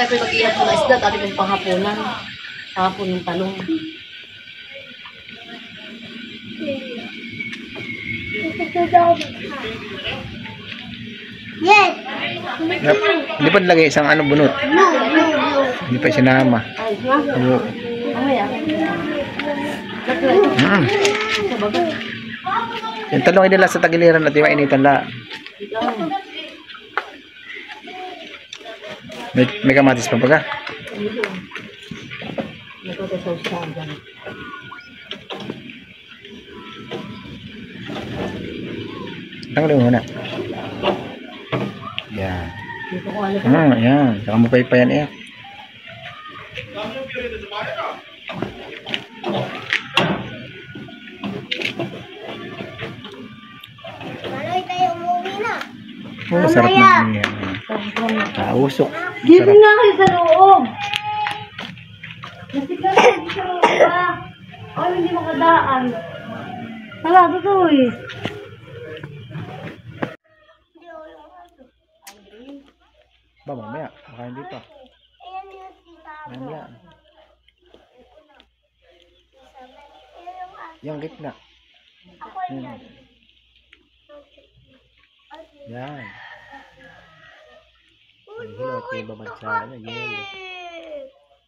tayo mag-ihat ng isda, dati kong panghapunan. Hapon ng talong. Yes! Hindi pa nilagay isang ano bunot. Hindi pa sinama. Ay, nga. Mamaya. Yung talong ay nila sa tagiliran at mainitan la. May kamatis pa baga? Tanggalin mo muna. Yan. Yan. Saka mo paypayan yan. Maloy tayo umuwi na. Oh, sarap na yan. Usok. Giving nga kayo sa loob. Nasigaw sa loob pa. Ay, hindi makadaan. Hala, totoo eh. Ba, mamaya. Baka hindi pa. Ayan yung tita. Mamaya. Yung gitna. Ako yan. Yan. Ay, hello. Ito yung babansa. Yelo.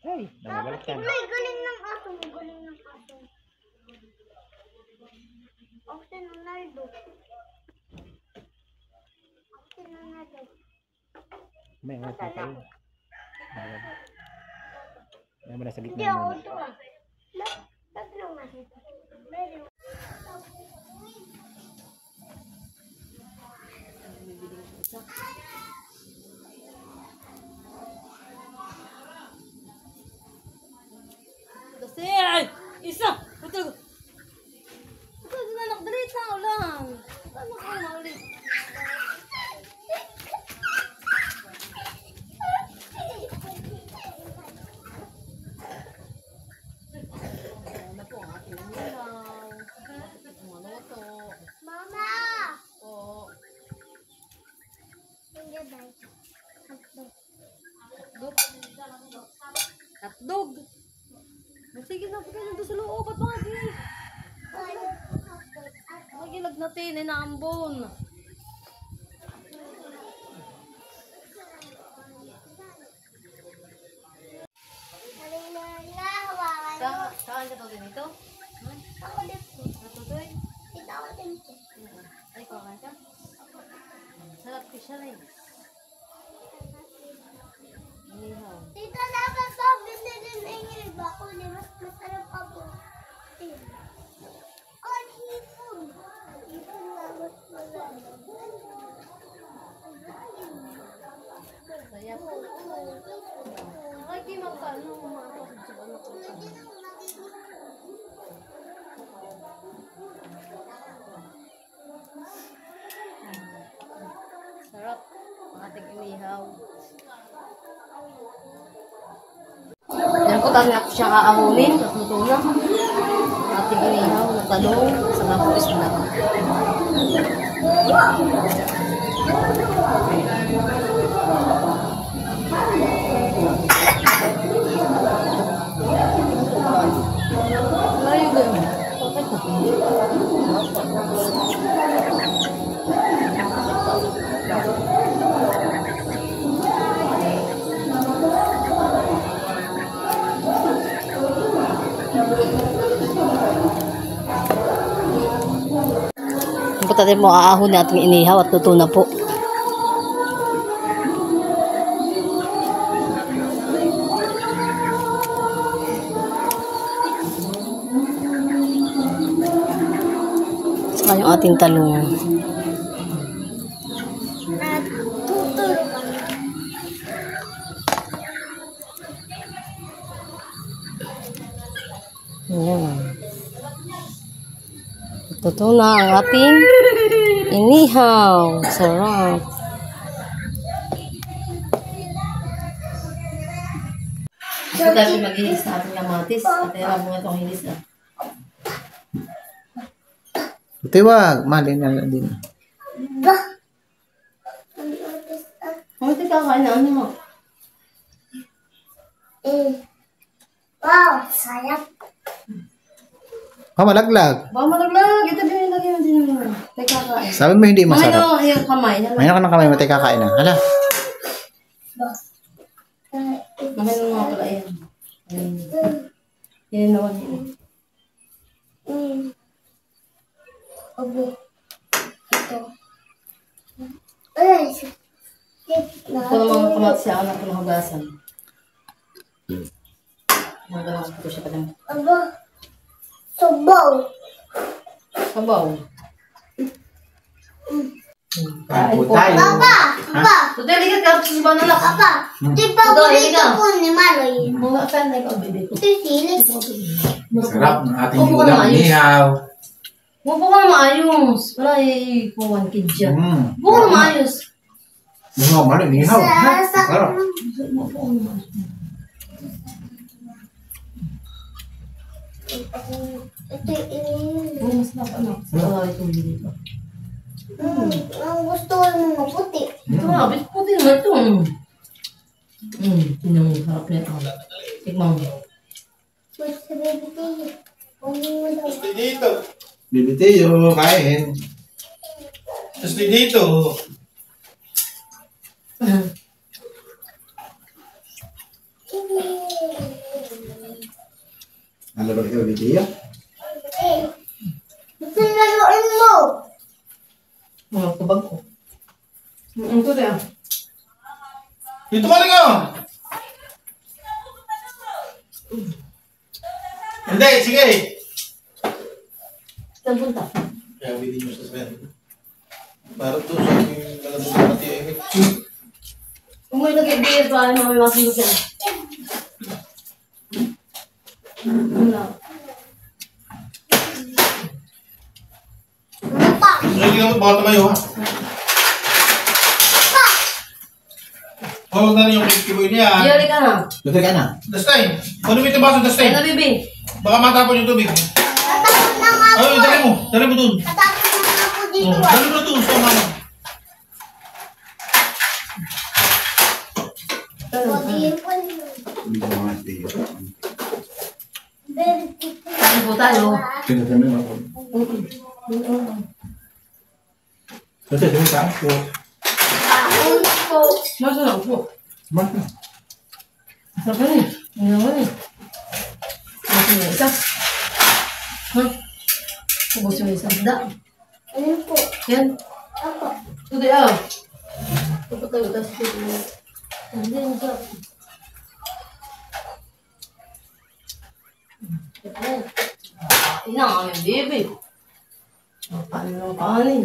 Hey, namabalikan. Ay, galing ng aso mo. Galing ng aso. Oxen Ronaldo. Oxen Ronaldo. May nga pa kayo. May mo nasa Hindi gitna ako muna. ito ah. Tatlo nga. Meron. Kasi, ay, isa! Ito, anak, dali, tao lang. Ano ka maulit? Mama! Oo. Hindi dahil. Hotdog. Sige na, pagay nandun sa loob. Ba't mga di? Magilag natin, inaambon. Saan ka to din ito? Ako dito. Natutoy? Dito ako dito. Ay, kumakan ka? Sarap ko siya rin. Inihaw. Dito dapat to. Binili na yung iba ko. Mas masarap pa po. On hipon. Hipon na mas masarap. Saya po. Ay, di magkano mga kapatid sa anak ko. Sarap. Ang ating inihaw. Yan po tayo ako siya kaahunin. Luto na. Ang ating inihaw na talong sa mga pulis na. Layo din. Ito tayo mo aahon na ating inihaw at luto na po. Saka yung ating talong. Ayan. Ito na ang ating inihaw. Sarap. Ito tayo mag-inis na ating kamatis. At ayaw mo itong hinis na. Tiwag, mali na lang din. Ano ito kakain na? Ano mo? Wow, sayang. Oh, malaglag. Baka malaglag. Ito din yung lagyan din naman. Tay kakain. Sabi mo hindi masarap. Ano yung kamay? Mayroon ka ng kamay mo, tayo kakain na. Hala. Mahal mo nga pala yan. Yan naman yun. Okay. Ito. Ay, Ito namang kamat siya, anak ko ng hugasan. Magalang ko siya pa lang. aba. Subaw. Sabaw. Kain po Kain tayo. Papa, papa, So, delikat ka sa sabaw na lang. papa. Di paborito po ni Maloy. Mga fan na ikaw, baby ko. Ito yung silis. Sarap ng ating Opo ka ulam, naman, ayos. nihaw. Mupo ka na maayos. Wala kuwan kid dyan. Mupo ka na maayos. Nihaw, mali, nihaw. Sarap. Mupo ka na maayos. Ito yung Oh, mas ano. Wala itong dito. ang gusto ko yung maputi. Ito nga, bit puti naman ito. Tingnan mo, harap na ito. Tikman mo. Wait, sa baby tayo. Kunin mo daw. Dito. Bibitiyo, kain. Tapos dito. Nalaro ikaw, bibitiyo? Ito yung laruin mo. Mga kubag ko. Ito rin. Dito ka rin oh. Hindi, sige. Saan punta? Kaya bilhin mo sa sweat. Para to sa aking nalabog na pati ay. Kung may nag-ibigay pa, ay mamiwasin ko siya. Wala. Ano pa? Hindi ka baka tumayo ha. Huwag na rin yung kikiboy niya. Yari ka na. Luto ka na. Dustin, ano may tabaso, Ay Dustin? na, baby. Baka matapon yung tubig. Natakot na nga Ay, ako. dali mo dun. Natakot na nga ako dito. Dali mo dun, sa mama. Podiin ko yun. Hindi ko mga tiyo. Very cute. Kain po tayo. Tinatami mo ako. Kasi dito ka ako. Kain ko. Masarap po. Bakit? Masarap na eh. Hindi naman eh. Ubus yung isa. Ha? Ubus yung isa. Da. Ano po? Yan. Ako. Ito di ah. Ito tayo. Tapos ito. Hindi. Hindi. Kain na ang aming baby. Kain ng kanin.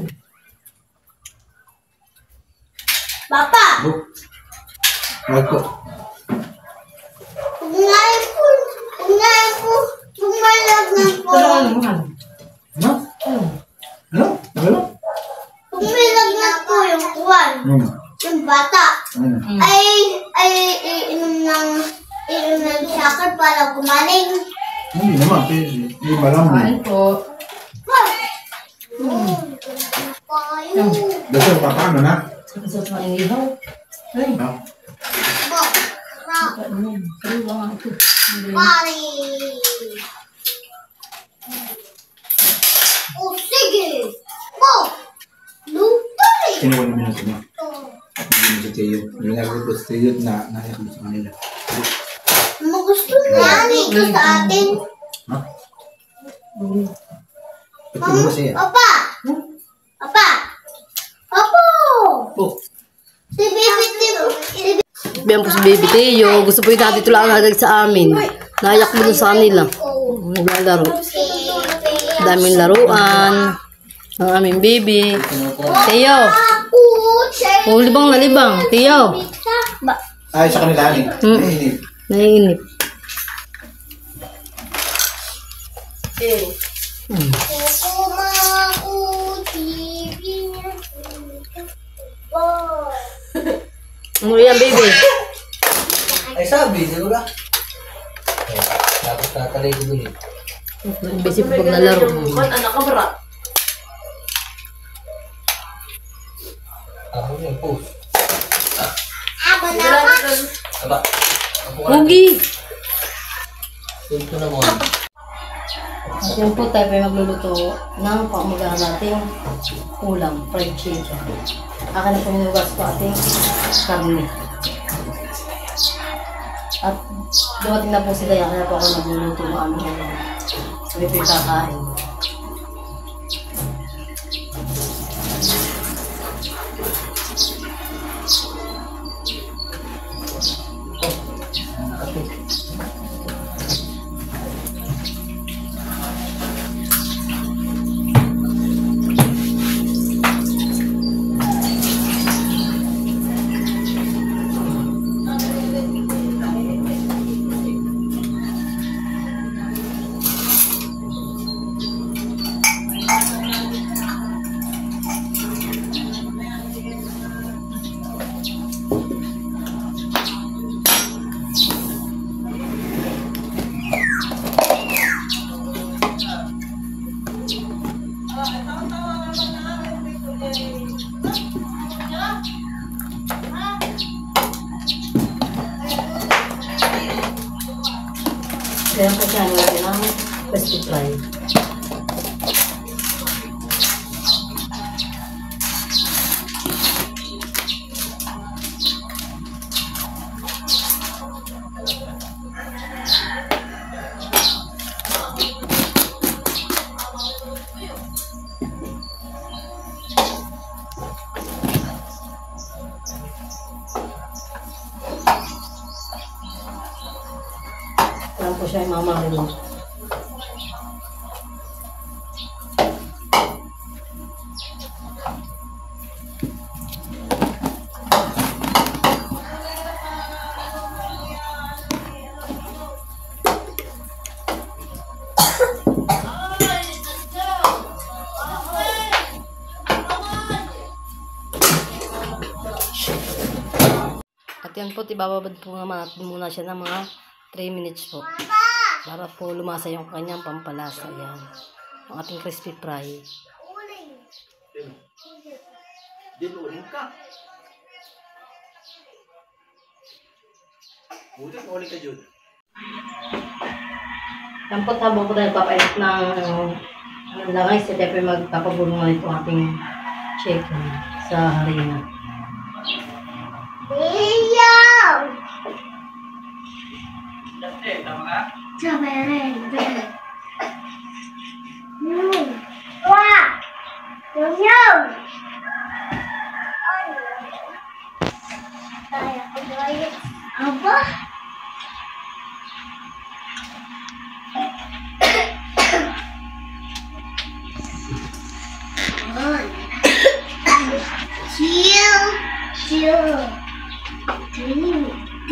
Papa! Wag ko. Kumain po. Kumain po. Kumalagnan po. Ito lang ang mahal. Ano? Ano? Ano? Ano? Kumalagnan po yung kuwan. Yung bata. Ay, inom ng sakit para kumaling. Hindi naman. Hindi malam. Kain po. Kayo. Dito pa paano na? Sa sa ihaw. Ay. Ha? Bo. Ra. Kain. Kain ba nga ito? Pari. Oh, sige. Bo. Luto eh. Kinuha namin natin mo. Hindi mo sa tiyo. Yung nagawin ko sa tiyo na naiyak mo sa kanila. Magusto na yan ito sa atin. Ha? Ito mo kasi yan. Papa. Papa. Papa. Oh. Si Baby. Biyan po si Baby Teo. Gusto po yung dati ito lang agad sa amin. Naiyak mo dun sa kanila. Naglalaro. Daming laruan. Ang aming baby. Teo. Ako. Siya. Oh, libang na libang. Teo. Ay, sa kanila ni. Inip. Naiinip. Ano yan, baby? Ay sabi, di ba? Tapos nakalay ko dun eh. Busy po pag nalaro. Anak ka bra. Ako yung post. Aba na. Aba. Hugi! Ito naman. At yun po tayo ay magluluto ng pangumagahan nating ulam, fried chicken. Akin na puminugas ko ating karne. At dumating na po si Daya, kaya po ako nagluluto ng aming ulam. Sabi po yung kakain. Kaya po siya natin ang crispy fry. Alam po siya yung mamarin. At yan po, ibababad po naman natin muna siya ng mga 3 minutes po. Para po lumasa yung kanyang pampalasa. Yan. Ang ating crispy fry. Dinuling ka. Buti uling ka, Jun. Yan po, habang po tayo papait ng langay. Sa tepe magpapagulong na ito ating chicken sa harina. Apa? Chill. 3,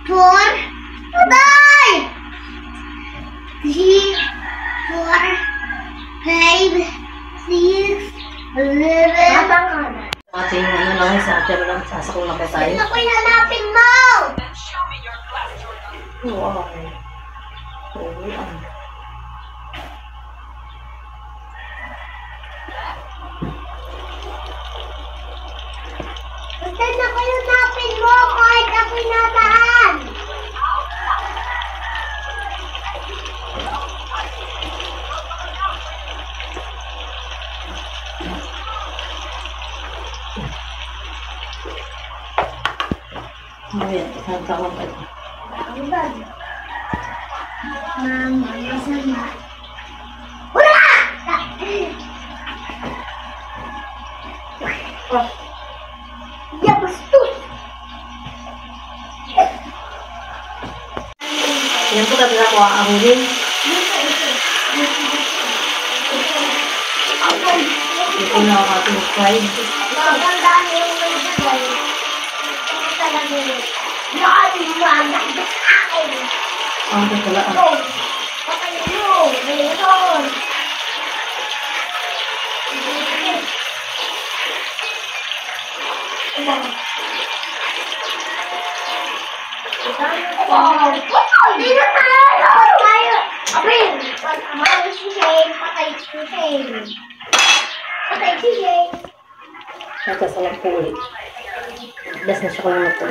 4, bye. 3, 4, 5, 6, 11. Ating lang sa atin lang sasakong na po tayo. Ano ko hanapin mo? Wow. Yan. Basta na ko hanapin mo kahit ako'y nataan. Ayan, isang takot tayo. Mama, masama. Wala! Ya, bastos! Yan po talaga ako aahulin. Ito na ang ating fried. Magandaan yung mga sabay. Ito talaga yun. Nakalimuan sa akin. Ang ito pala. Oh, patay mo. Mayroon. Hindi na tayo. Abin, patay si Shane. Patay si Shane. Patay si Shane. Ito sa lang po ulit. Das na siya ko lang ito.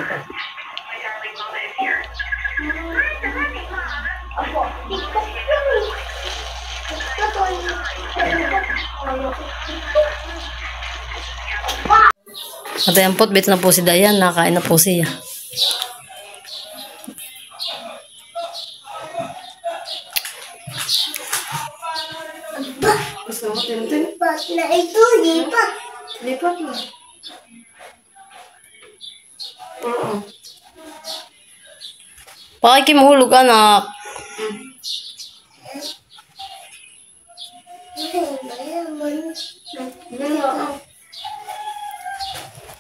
Ako, TikTok lang eh. TikTok o yung At ayan po, bit na po si Dayan. Nakain na po siya. lipat na ito, lipat. Lipat mo. Pakikimahulog, anak.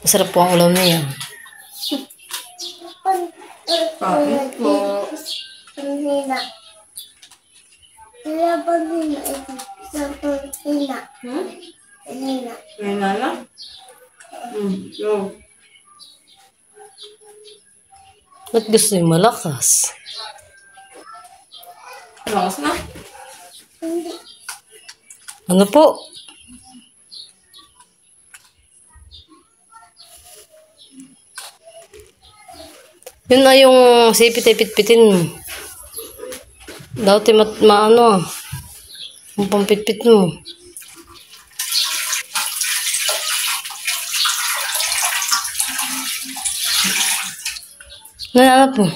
Masarap po ang ulam niya. Bakit po? Ang hina. Kaya pag hina ito, isang hina. Ang hina. Ngayon na? Yo. Ba't gusto yung malakas? Malakas na? Hindi. Ano po? Yun na yung sipit-pitpitin mo. Dati maano ah. Yung pampitpit mo. Nananap mo?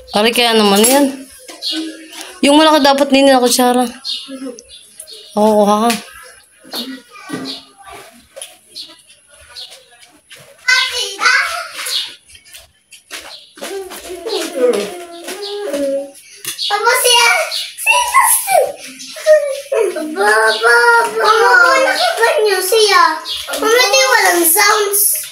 Pare kaya naman yan. Yung malaki dapat din na kutsara. Oo, kuha ka. Tapos siya. Baba. Mama ko nakikita niyo siya. Mama di walang sounds.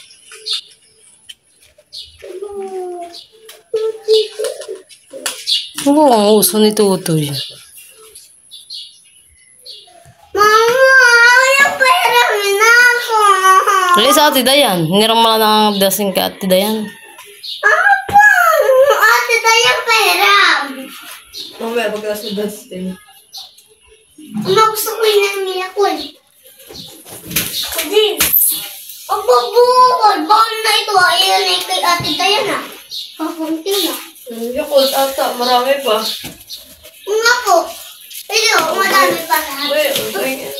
Oo, ang uso ni Tutoy. Mama, yung pera mo na ako. Dali sa ate Dayan. Hinirang mo lang ng dasing ka ate Dayan. Apa? Ate tayo pera. Mamaya pagkas mo dasing. Mama, gusto ko yung nangyayakol. Kasi, ang babukol. Bawal na ito. Ayan ay kay ate Diana. Kakunti na. Yakult ata, marami pa. Nga po. Ito, madami pa lahat. Uy,